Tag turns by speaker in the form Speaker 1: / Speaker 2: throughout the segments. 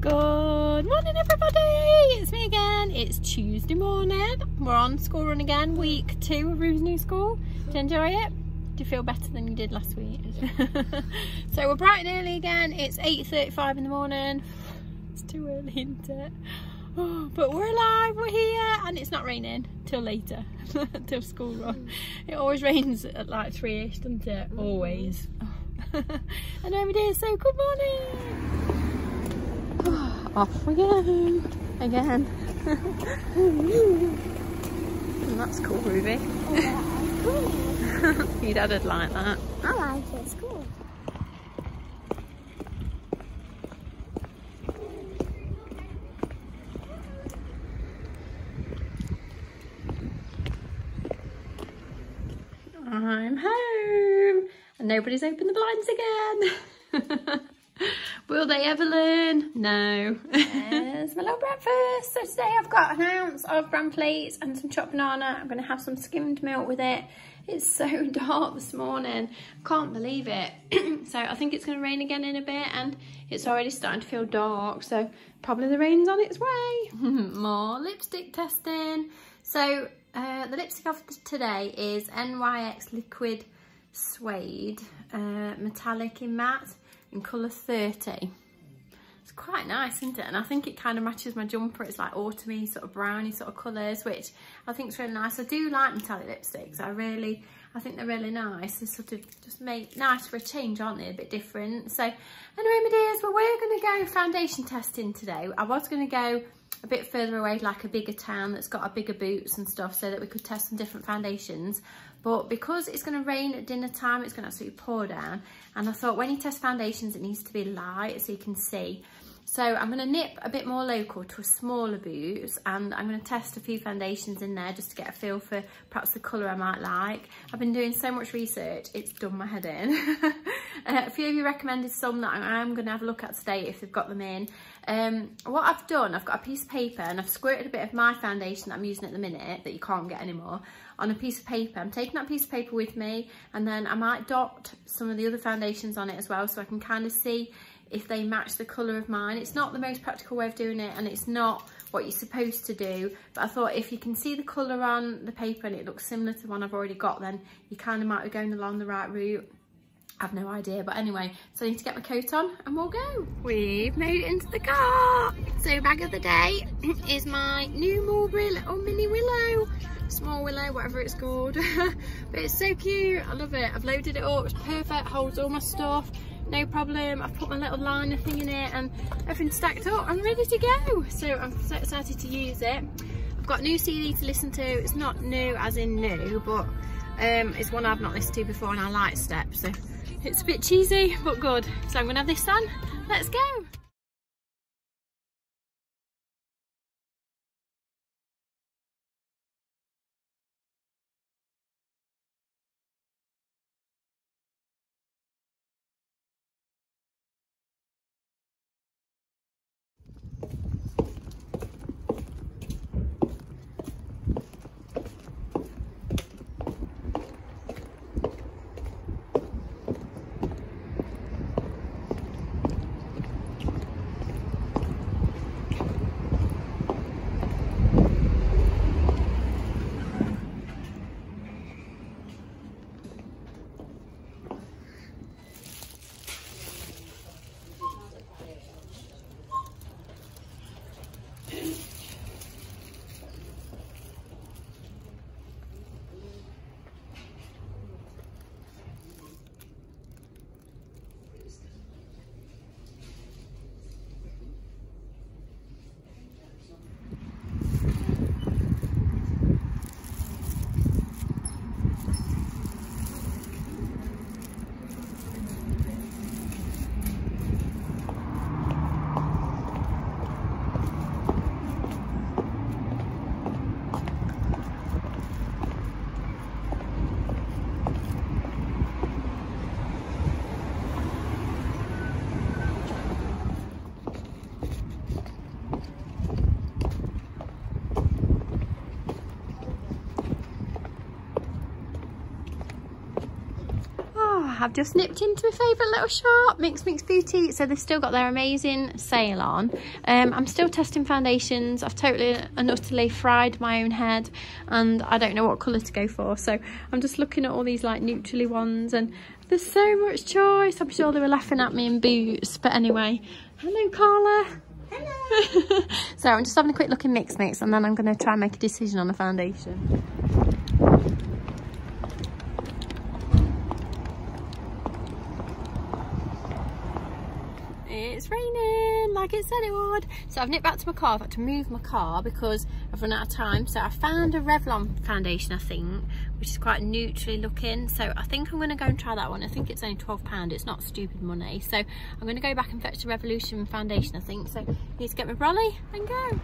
Speaker 1: Good morning everybody, it's me again. It's Tuesday morning. We're on school run again, week 2 of Room's new school. Did you enjoy it? Do you feel better than you did last week? So we're bright and early again. It's 8:35 in the morning. It's too early, isn't it? Oh, but we're alive, we're here, and it's not raining till later, till school run. It always rains at like 3ish, doesn't it? Always. And over there, so good morning. Off we go again. And that's cool, Ruby. Oh, your dad'd like that.
Speaker 2: I like it, it's cool.
Speaker 1: I'm home and nobody's opened the blinds again. Will they ever learn? No. There's my little breakfast. So today I've got an ounce of bran plates and some chopped banana. I'm going to have some skimmed milk with it. It's so dark this morning. Can't believe it. So I think it's going to rain again in a bit and it's already starting to feel dark. So probably the rain's on its way. More lipstick testing. So the lipstick of today is NYX Liquid Suede Metallic in Matte in colour 30. It's quite nice, isn't it? And I think it kind of matches my jumper. It's like autumny, sort of browny sort of colours, which I think is really nice. I do like metallic lipsticks. I think they're really nice. They sort of just make nice for a change, aren't they? A bit different. So anyway, my dears, well, we're going to go foundation testing today. I was going to go a bit further away, like a bigger town that's got a bigger boots and stuff, so that we could test some different foundations. But because it's going to rain at dinner time, it's going to absolutely pour down. And I thought when you test foundations, it needs to be light so you can see. So I'm going to nip a bit more local to a smaller boots, and I'm going to test a few foundations in there just to get a feel for perhaps the colour I might like. I've been doing so much research, it's done my head in. A few of you recommended some that I'm going to have a look at today if they've got them in. What I've done, I've got a piece of paper and I've squirted a bit of my foundation that I'm using at the minute, that you can't get anymore, on a piece of paper. I'm taking that piece of paper with me, and then I might dot some of the other foundations on it as well, so I can kind of see if they match the colour of mine. It's not the most practical way of doing it, and it's not what you're supposed to do, but I thought if you can see the colour on the paper and it looks similar to one I've already got, then you kind of might be going along the right route. I've no idea, but anyway, so I need to get my coat on and we'll go. We've made it into the car. So bag of the day is my new Mulberry little mini willow, small willow, whatever it's called. But it's so cute, I love it. I've loaded it up, it's perfect, holds all my stuff, no problem. I've put my little liner thing in it and everything's stacked up. I'm ready to go. So I'm so excited to use it. I've got a new CD to listen to. It's not new as in new, but it's one I've not listened to before, and I like Steps, so it's a bit cheesy but good. So I'm gonna have this on. Let's go. have just nipped into my favourite little shop, Mix Beauty. So they've still got their amazing sale on. I'm still testing foundations. I've totally and utterly fried my own head and I don't know what colour to go for. So I'm just looking at all these like neutrally ones and there's so much choice. I'm sure they were laughing at me in Boots. But anyway, hello Carla. Hello. So I'm just having a quick look in Mix and then I'm going to try and make a decision on the foundation. It's raining like it said it would. So I've nipped back to my car. I've had to move my car because I've run out of time. So I found a Revlon foundation, I think, which is quite neutrally looking. So I think I'm going to go and try that one. I think it's only £12. It's not stupid money. So I'm going to go back and fetch the Revolution foundation, I think. So I need to get my brolly and go.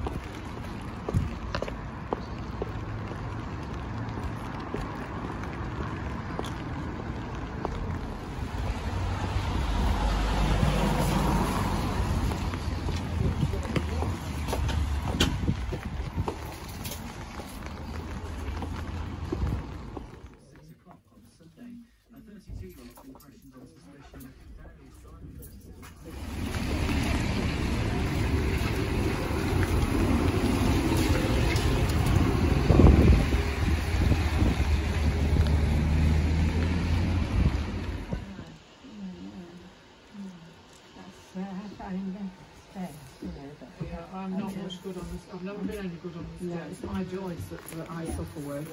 Speaker 2: I'm not much good on this. I've never been any good on this. Yeah, it's my joints that I suffer with.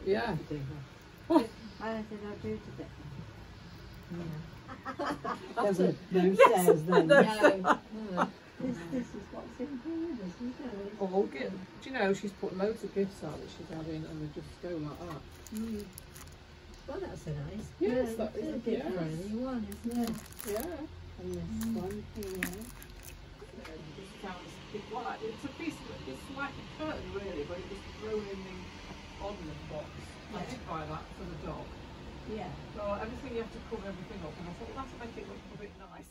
Speaker 2: Yeah. What?
Speaker 3: How did I do today?
Speaker 2: There's no
Speaker 3: stairs then.
Speaker 2: No.
Speaker 3: This is what's in here, isn't it?
Speaker 2: Oh, do you know, she's put loads of gifts out that she's having and they just go like that.
Speaker 3: Mm. Well, that's a nice.
Speaker 2: Yes, that is
Speaker 3: a
Speaker 2: a
Speaker 3: different one, isn't it?
Speaker 2: Yeah.
Speaker 3: And this one here.
Speaker 2: It's a piece of, it's like a curtain really, but it was thrown in the ordnance box. Yeah. I did buy that for the dog.
Speaker 3: Yeah.
Speaker 2: So everything, you have to cover everything up, and I thought, well, that's make it look a bit nice.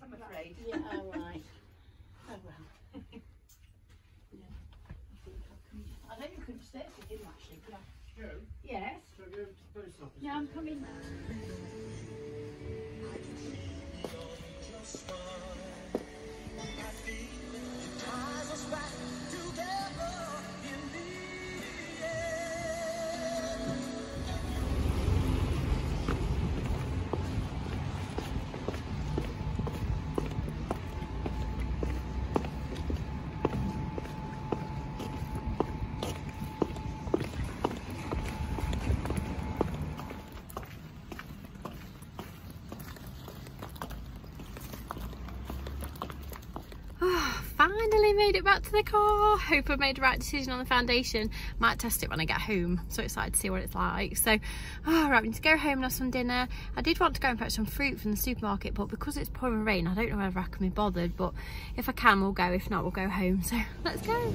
Speaker 2: I'm afraid.
Speaker 3: Yeah, all right. Oh well. Yeah. I know you could stay with him actually, could I?
Speaker 2: Joe?
Speaker 3: Yes.
Speaker 2: Shall I go to the post office?
Speaker 3: Yeah, I'm coming now.
Speaker 1: Finally made it back to the car. Hope I've made the right decision on the foundation. Might test it when I get home. So excited to see what it's like. So, right, we need to go home and have some dinner. I did want to go and fetch some fruit from the supermarket, but because it's pouring rain, I don't know whether I can be bothered. But if I can, we'll go. If not, we'll go home. So let's go.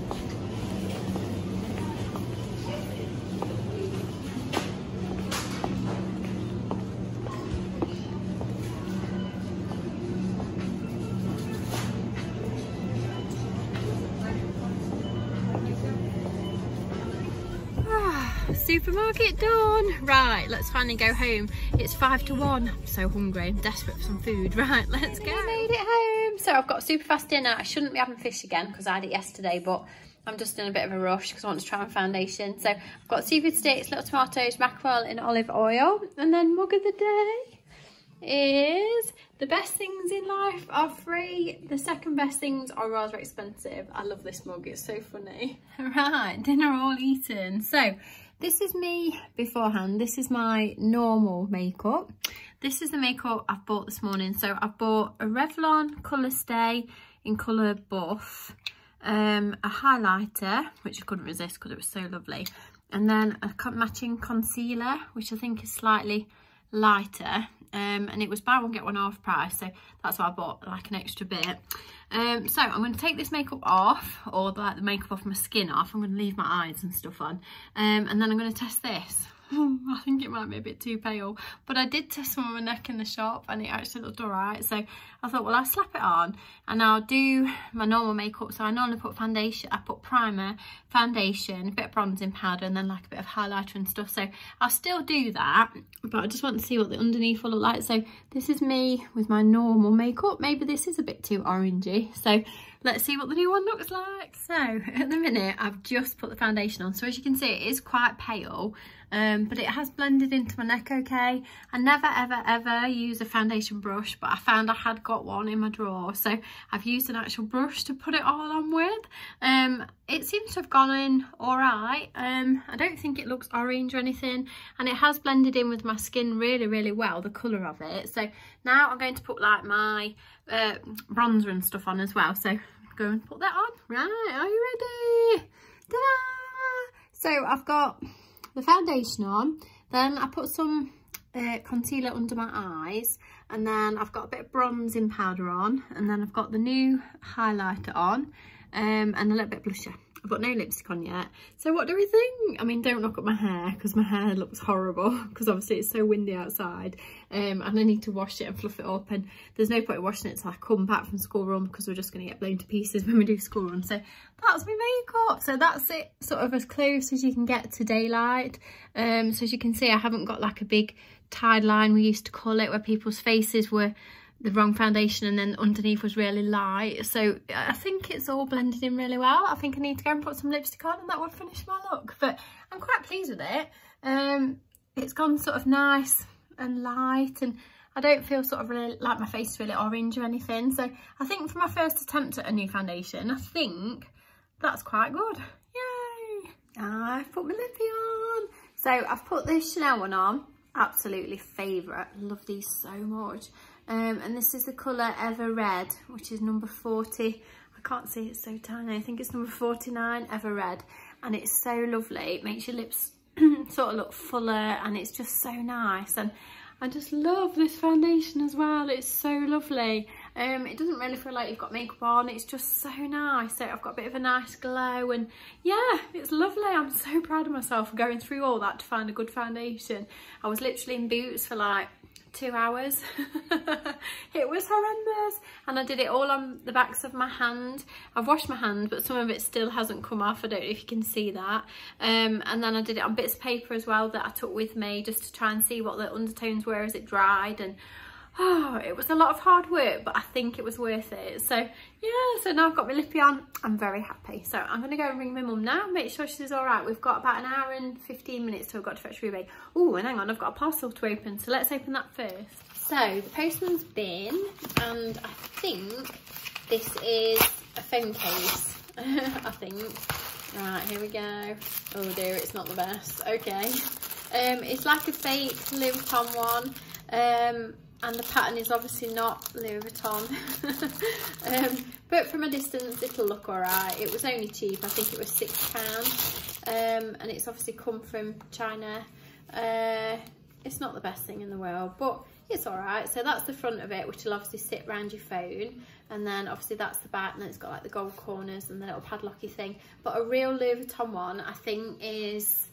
Speaker 1: Supermarket done. Right, let's finally go home. It's 5 to 1. I'm so hungry. I'm desperate for some food. Right, let's go. I made it home. So I've got super fast dinner. I shouldn't be having fish again because I had it yesterday, but I'm just in a bit of a rush because I want to try my foundation. So I've got seafood sticks, little tomatoes, mackerel in olive oil, and then mug of the day is the best things in life are free. The second best things are rather expensive. I love this mug. It's so funny. Right, dinner all eaten. So this is me beforehand. This is my normal makeup. This is the makeup I've bought this morning. So I've bought a Revlon Colour Stay in colour buff. a highlighter, which I couldn't resist because it was so lovely, and then a matching concealer, which I think is slightly lighter, and it was buy one get one half price, so that's why I bought like an extra bit. So I'm going to take this makeup off, or like the makeup off my skin off. I'm going to leave my eyes and stuff on, and then I'm going to test this. I think it might be a bit too pale, but I did test some on my neck in the shop and it actually looked alright, so I thought, well, I'll slap it on and I'll do my normal makeup. So I normally put foundation, I put primer, foundation, a bit of bronzing powder, and then like a bit of highlighter and stuff, so I'll still do that, but I just want to see what the underneath will look like. So this is me with my normal makeup. Maybe this is a bit too orangey, so let's see what the new one looks like. So at the minute I've just put the foundation on, so as you can see it is quite pale, but it has blended into my neck okay. I never ever use a foundation brush, but I found I had got one in my drawer, so I've used an actual brush to put it all on with. It seems to have gone in alright. I don't think it looks orange or anything, and it has blended in with my skin really well, the colour of it. So now I'm going to put like my bronzer and stuff on as well, so go and put that on. Right, are you ready? Ta-da! So I've got the foundation on, then I put some concealer under my eyes, and then I've got a bit of bronzing powder on, and then I've got the new highlighter on, and a little bit of blusher. I've got no lipstick on yet. So what do we think? I mean, don't look at my hair, because my hair looks horrible, because obviously it's so windy outside, and I need to wash it and fluff it up, and there's no point in washing it till I come back from school run, because we're just going to get blown to pieces when we do school run. So that's my makeup. So that's it, sort of as close as you can get to daylight. So as you can see, I haven't got like a big tide line, we used to call it, where people's faces were the wrong foundation and then underneath was really light. So I think it's all blended in really well. I think I need to go and put some lipstick on and that would finish my look, but I'm quite pleased with it. It's gone sort of nice and light, and I don't feel sort of really like my face is really orange or anything. So I think for my first attempt at a new foundation, I think that's quite good. Yay! I've put my lippy on. So I've put this Chanel one on, absolutely favourite, love these so much. And this is the colour Ever Red, which is number 40. I can't see, it's so tiny. I think it's number 49, Ever Red. And it's so lovely. It makes your lips sort of look fuller, and it's just so nice. And I just love this foundation as well. It's so lovely. It doesn't really feel like you've got makeup on. It's just so nice. So I've got a bit of a nice glow, and yeah, it's lovely. I'm so proud of myself for going through all that to find a good foundation. I was literally in Boots for like 2 hours. It was horrendous, and I did it all on the backs of my hand. I've washed my hand, but some of it still hasn't come off. I don't know if you can see that. And then I did it on bits of paper as well that I took with me, just to try and see what the undertones were as it dried. And oh, it was a lot of hard work, but I think it was worth it. So yeah, so now I've got my lippy on, I'm very happy. So I'm gonna go and ring my mum now, make sure she's all right. We've got about an hour and 15 minutes till I've got to fetch Ruby. Oh, and hang on, I've got a parcel to open, so let's open that first. So the postman's been, and I think this is a phone case. I think. Right, here we go. Oh dear, it's not the best. Okay. It's like a fake Louis Vuitton one. And the pattern is obviously not Louis Vuitton. But from a distance it'll look alright. It was only cheap, I think it was £6. And it's obviously come from China. It's not the best thing in the world, but it's alright. So that's the front of it, which will obviously sit around your phone, and then obviously that's the back, and then it's got like the gold corners and the little padlocky thing. But a real Louis Vuitton one I think is,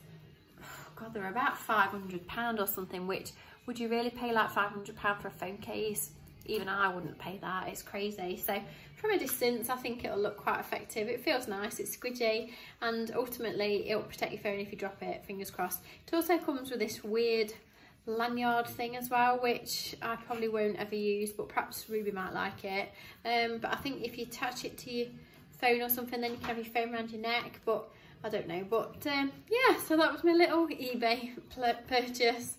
Speaker 1: oh God, they're about £500 or something, which, would you really pay like £500 for a phone case? Even I wouldn't pay that, it's crazy. So from a distance, I think it'll look quite effective. It feels nice, it's squidgy, and ultimately it'll protect your phone if you drop it, fingers crossed. It also comes with this weird lanyard thing as well, which I probably won't ever use, but perhaps Ruby might like it. But I think if you attach it to your phone or something, then you can have your phone around your neck, but I don't know. But yeah, so that was my little eBay purchase.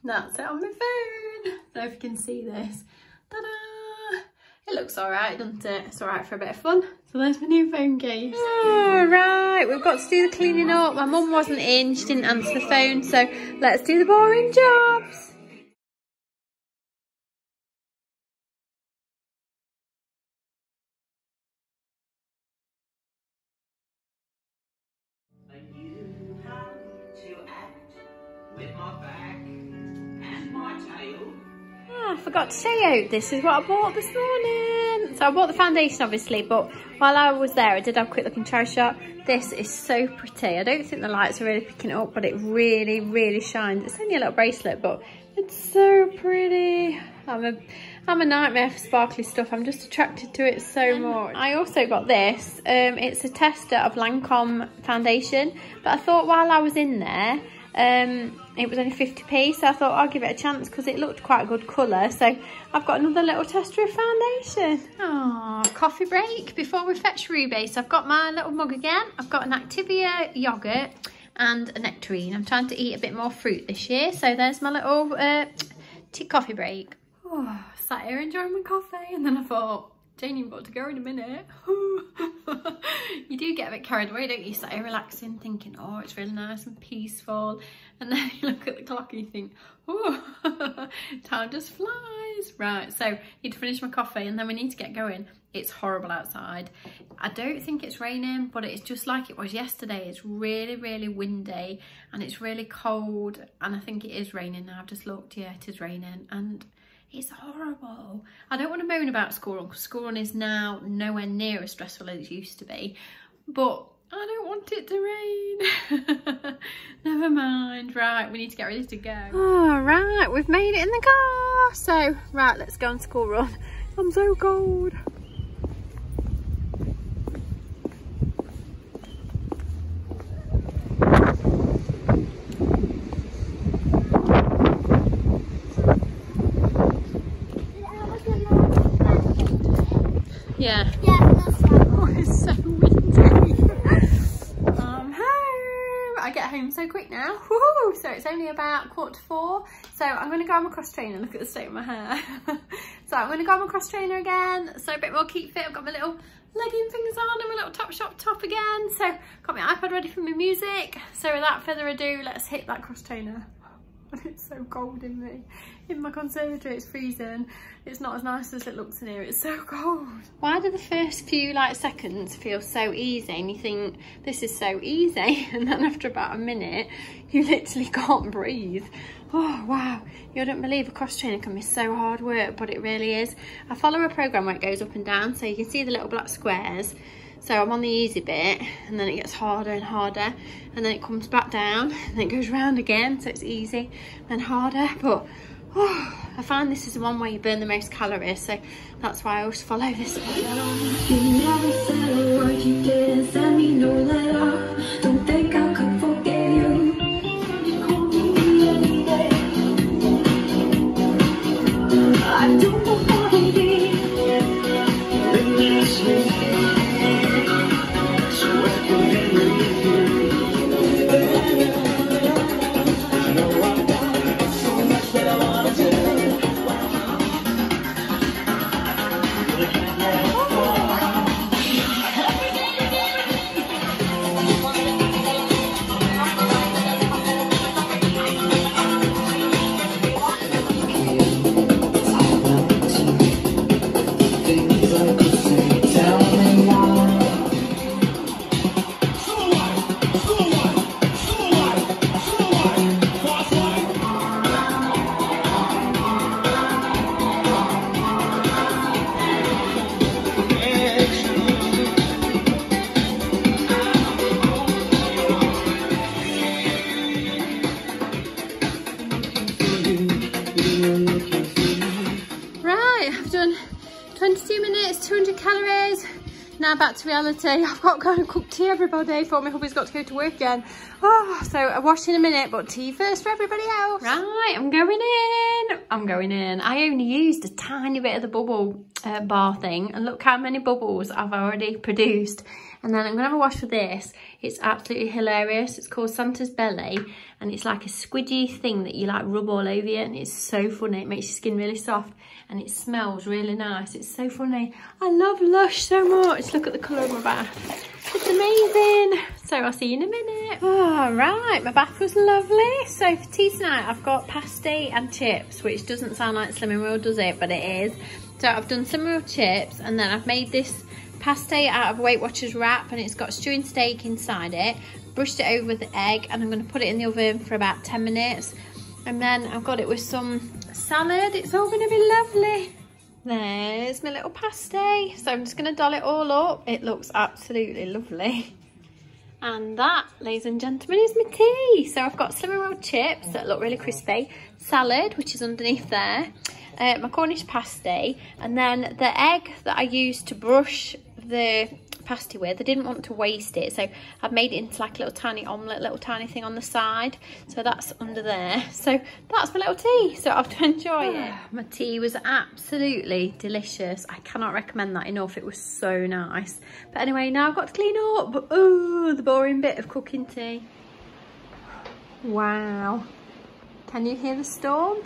Speaker 1: That's it on my phone. So if you can see this, ta-da! It looks alright, doesn't it? It's alright for a bit of fun. So there's my new phone case. Alright, we've got to do the cleaning up. My mum wasn't in, she didn't answer the phone, so let's do the boring jobs. I forgot to show you. This is what I bought this morning. So I bought the foundation, obviously, but while I was there, I did have a quick look in Charity Shop. This is so pretty. I don't think the lights are really picking it up, but it really, really shines. It's only a little bracelet, but it's so pretty. I'm a nightmare for sparkly stuff. I'm just attracted to it so much. I also got this. It's a tester of Lancome foundation, but I thought while I was in there, it was only 50p, so I thought I'll give it a chance because it looked quite a good colour. So I've got another little tester of foundation. Oh, coffee break before we fetch Ruby. So I've got my little mug again. I've got an Activia yoghurt and a nectarine. I'm trying to eat a bit more fruit this year. So there's my little coffee break. Oh, sat here enjoying my coffee, and then I thought, Jane, you've got to go in a minute. You do get a bit carried away, don't you? Sat here relaxing, thinking, oh, it's really nice and peaceful. And then you look at the clock and you think, oh, time just flies. Right, so I need to finish my coffee and then we need to get going. It's horrible outside. I don't think it's raining, but it's just like it was yesterday. It's really, really windy and it's really cold. And I think it is raining now. I've just looked, yeah, it is raining. And it's horrible. I don't want to moan about school run because school run is now nowhere near as stressful as it used to be, but I don't want it to rain. Never mind. Right, we need to get ready to go. All right, we've made it in the car. So, right, let's go on school run. I'm so cold. Yeah. Yeah, that's right. Oh, it's so windy. I'm home. I get home so quick now. Woohoo! So it's only about 3:45. So I'm going to go on my cross trainer. Look at the state of my hair. So I'm going to go on my cross trainer again. So a bit more keep fit. I've got my little legging things on and my little Topshop top again. So got my iPad ready for my music. So without further ado, let's hit that cross trainer. It's so cold in my conservatory. It's freezing. It's not as nice as it looks in here. It's so cold. Why do the first few seconds feel so easy and you think this is so easy, and then after about a minute you literally can't breathe? Oh wow, you don't believe a cross trainer can be so hard work, but it really is. I follow a program where it goes up and down, so you can see the little black squares. So I'm on the easy bit and then it gets harder and harder and then it comes back down and then it goes round again, so it's easy then harder. But oh, I find this is the one where you burn the most calories, so that's why I always follow this one. You never said a word, you didn't send me no letter. Don't think I could forget you. I don't know what it is. It makes me I've done 22 minutes, 200 calories. Now back to reality. I've got to go and cook tea everybody for my hubby's got to go to work again. Oh, so I wash in a minute, but tea first for everybody else. Right, I'm going in. I'm going in. I only used a tiny bit of the bubble bar thing, and look how many bubbles I've already produced. And then I'm gonna have a wash with this. It's absolutely hilarious. It's called Santa's Belly, and it's like a squidgy thing that you like rub all over you, and it's so funny. It makes your skin really soft and it smells really nice. It's so funny. I love Lush so much. Look at the colour of my bath. It's amazing. So I'll see you in a minute. All right, my bath was lovely. So for tea tonight, I've got pasty and chips, which doesn't sound like Slimming World, does it? But it is. So I've done Slimming World chips, and then I've made this pasty out of Weight Watchers wrap, and it's got stewing steak inside it. Brushed it over with the egg, and I'm going to put it in the oven for about 10 minutes. And then I've got it with some salad. It's all going to be lovely. There's my little pasty. So I'm just going to doll it all up. It looks absolutely lovely. And that, ladies and gentlemen, is my tea. So I've got cinnamon roll chips that look really crispy, salad, which is underneath there, my Cornish pasty, and then the egg that I used to brush the pasty with. I didn't want to waste it, so I've made it into like a little tiny omelette, little tiny thing on the side. So that's under there. So that's my little tea. So I've to enjoy it. My tea was absolutely delicious. I cannot recommend that enough. It was so nice. But anyway, now I've got to clean up. Oh, the boring bit of cooking tea. Wow. Can you hear the storm?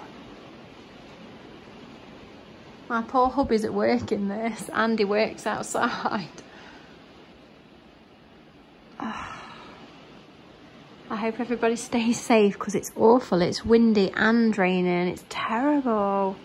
Speaker 1: My poor hubby's at work in this. Andy works outside. I hope everybody stays safe because it's awful. It's windy and raining. It's terrible.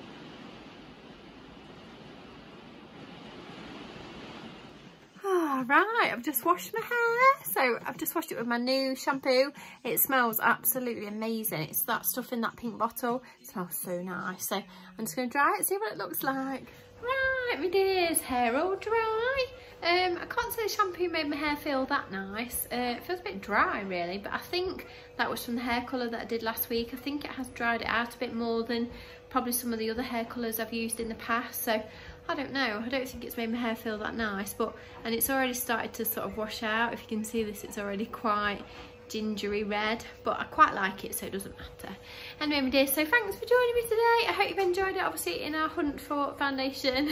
Speaker 1: Right, I've just washed my hair. So I've just washed it with my new shampoo. It smells absolutely amazing. It's that stuff in that pink bottle. It smells so nice. So I'm just going to dry it, see what it looks like. Right, my dears, hair all dry. I can't say the shampoo made my hair feel that nice. It feels a bit dry really, but I think that was from the hair colour that I did last week. I think it has dried it out a bit more than probably some of the other hair colours I've used in the past. So I don't know, I don't think it's made my hair feel that nice, and it's already started to sort of wash out. If you can see this, it's already quite gingery red, but I quite like it, so it doesn't matter. Anyway, my dear, so thanks for joining me today. I hope you've enjoyed it, obviously, in our hunt for foundation.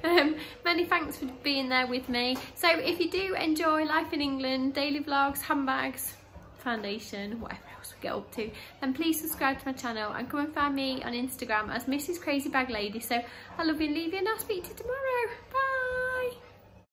Speaker 1: Many thanks for being there with me. So if you do enjoy life in England, daily vlogs, handbags, foundation, whatever else we get up to, then please subscribe to my channel and come and find me on Instagram as Mrs. Crazy Bag Lady. So I love you and leave you, and I'll speak to you tomorrow.